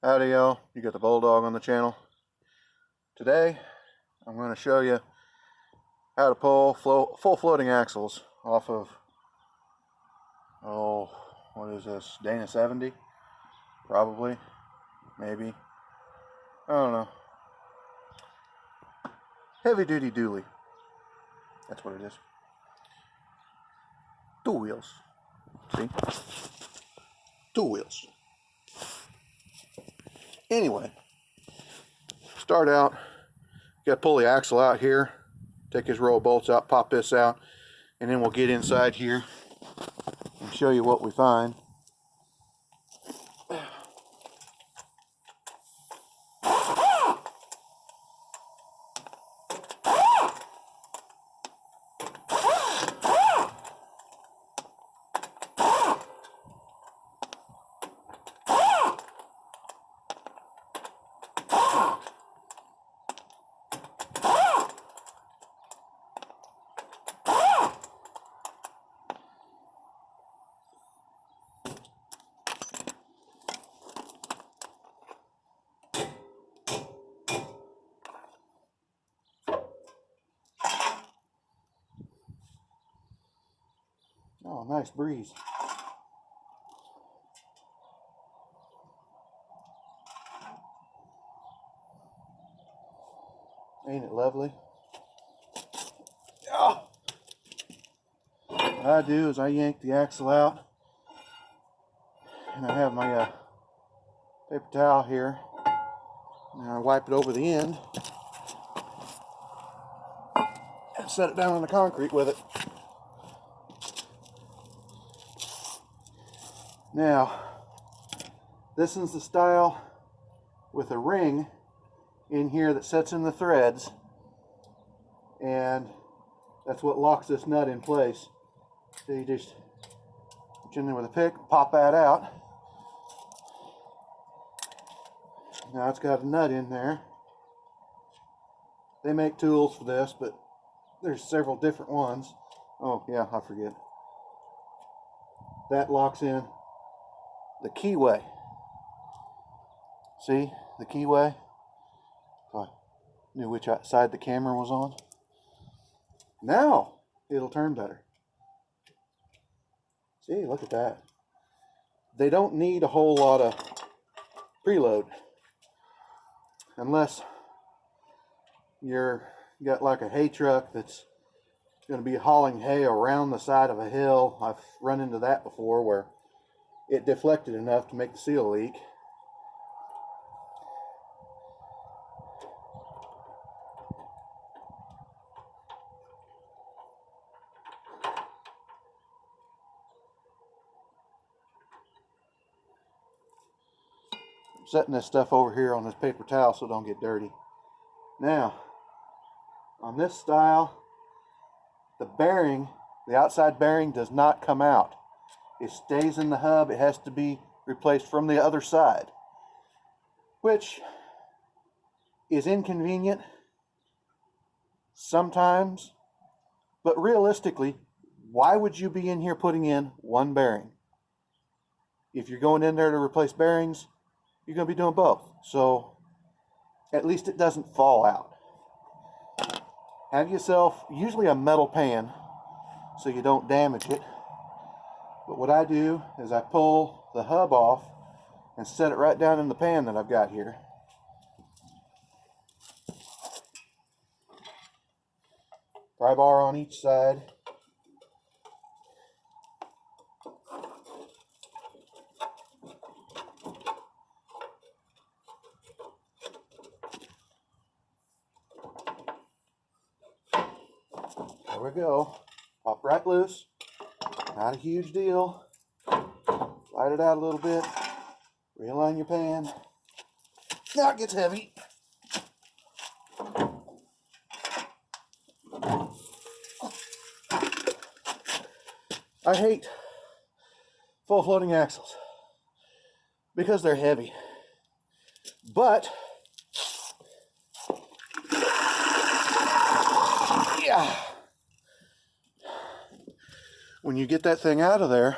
Howdy y'all, you got the Bulldog on the channel. Today I'm going to show you how to pull full floating axles off of, what is this, Dana 70? Probably, maybe, I don't know. Heavy duty dually, that's what it is. Dual wheels, see? Dual wheels. Anyway, start out, you got to pull the axle out here, take his row of bolts out, pop this out, and then we'll get inside here and show you what we find. Oh, nice breeze. Ain't it lovely? Oh. What I do is I yank the axle out, and I have my paper towel here, and I wipe it over the end and set it down on the concrete with it. Now, this is the style with a ring in here that sets in the threads, and that's what locks this nut in place. So you just reach in there with a pick, pop that out. Now it's got a nut in there. They make tools for this, but there's several different ones. Oh yeah, I forget. That locks in the keyway. See the keyway? If I knew which side the camera was on. Now it'll turn better. See, look at that. They don't need a whole lot of preload unless you got like a hay truck that's going to be hauling hay around the side of a hill. I've run into that before where it deflected enough to make the seal leak. I'm setting this stuff over here on this paper towel so it don't get dirty. Now, on this style, the bearing, the outside bearing does not come out. It stays in the hub. It has to be replaced from the other side, which is inconvenient sometimes, but realistically, why would you be in here putting in one bearing? If you're going in there to replace bearings, you're going to be doing both. So at least it doesn't fall out. Have yourself usually a metal pan so you don't damage it. But what I do is I pull the hub off and set it right down in the pan that I've got here. Pry bar on each side. There we go. Pop right loose. Not a huge deal. Slide it out a little bit. Realign your pan. Now it gets heavy. I hate full floating axles because they're heavy. But yeah, when you get that thing out of there,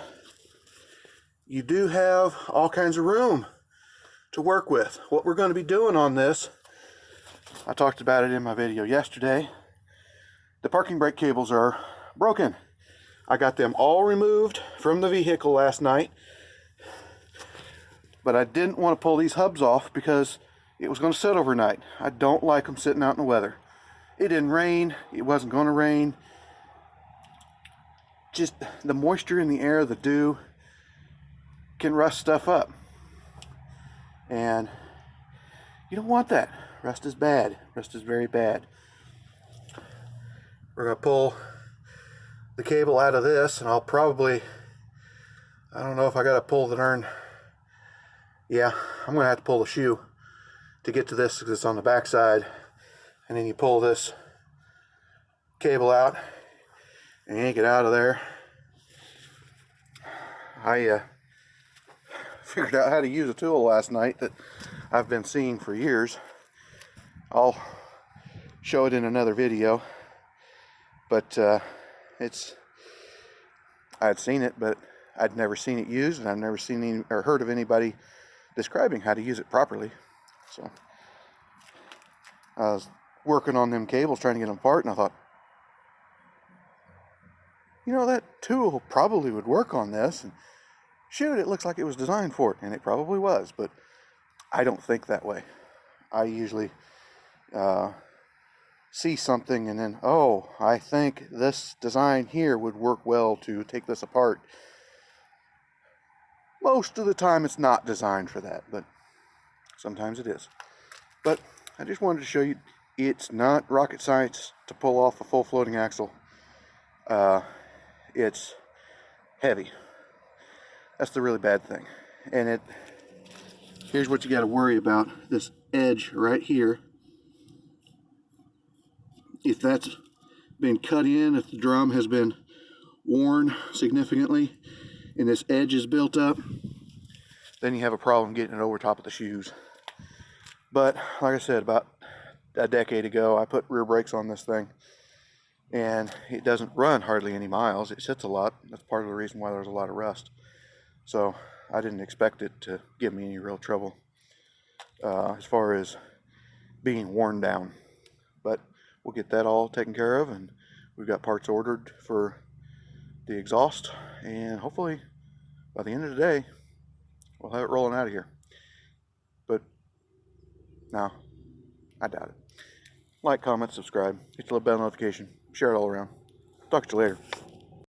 you do have all kinds of room to work with. What we're going to be doing on this, I talked about it in my video yesterday. The parking brake cables are broken. I got them all removed from the vehicle last night, but I didn't want to pull these hubs off because it was going to sit overnight. I don't like them sitting out in the weather. It didn't rain. It wasn't going to rain. Just the moisture in the air, the dew, can rust stuff up. And you don't want that. Rust is bad. Rust is very bad. We're going to pull the cable out of this, and I'll probably, I don't know if I got to pull the darn, yeah, I'm going to have to pull the shoe to get to this because it's on the back side. And then you pull this cable out and yank it out of there. I figured out how to use a tool last night that I've been seeing for years. I'll show it in another video, but I'd seen it, but I'd never seen it used, and I've never seen any, or heard of anybody describing how to use it properly. So I was working on them cables, trying to get them apart, and I thought, you know, that tool probably would work on this, and shoot, it looks like it was designed for it, and it probably was, but I don't think that way. I usually see something and then, oh, I think this design here would work well to take this apart. Most of the time it's not designed for that, but sometimes it is. But I just wanted to show you, it's not rocket science to pull off a full floating axle. It's heavy. That's the really bad thing. And here's what you got to worry about. This edge right here. If that's been cut in, if the drum has been worn significantly and this edge is built up, then you have a problem getting it over top of the shoes. But like I said, about a decade ago, I put rear brakes on this thing, and it doesn't run hardly any miles. It sits a lot. That's part of the reason why there's a lot of rust. So I didn't expect it to give me any real trouble as far as being worn down. But we'll get that all taken care of, and we've got parts ordered for the exhaust, and hopefully by the end of the day we'll have it rolling out of here. But no, I doubt it. Like, comment, subscribe, hit the little bell notification, share it all around. Talk to you later.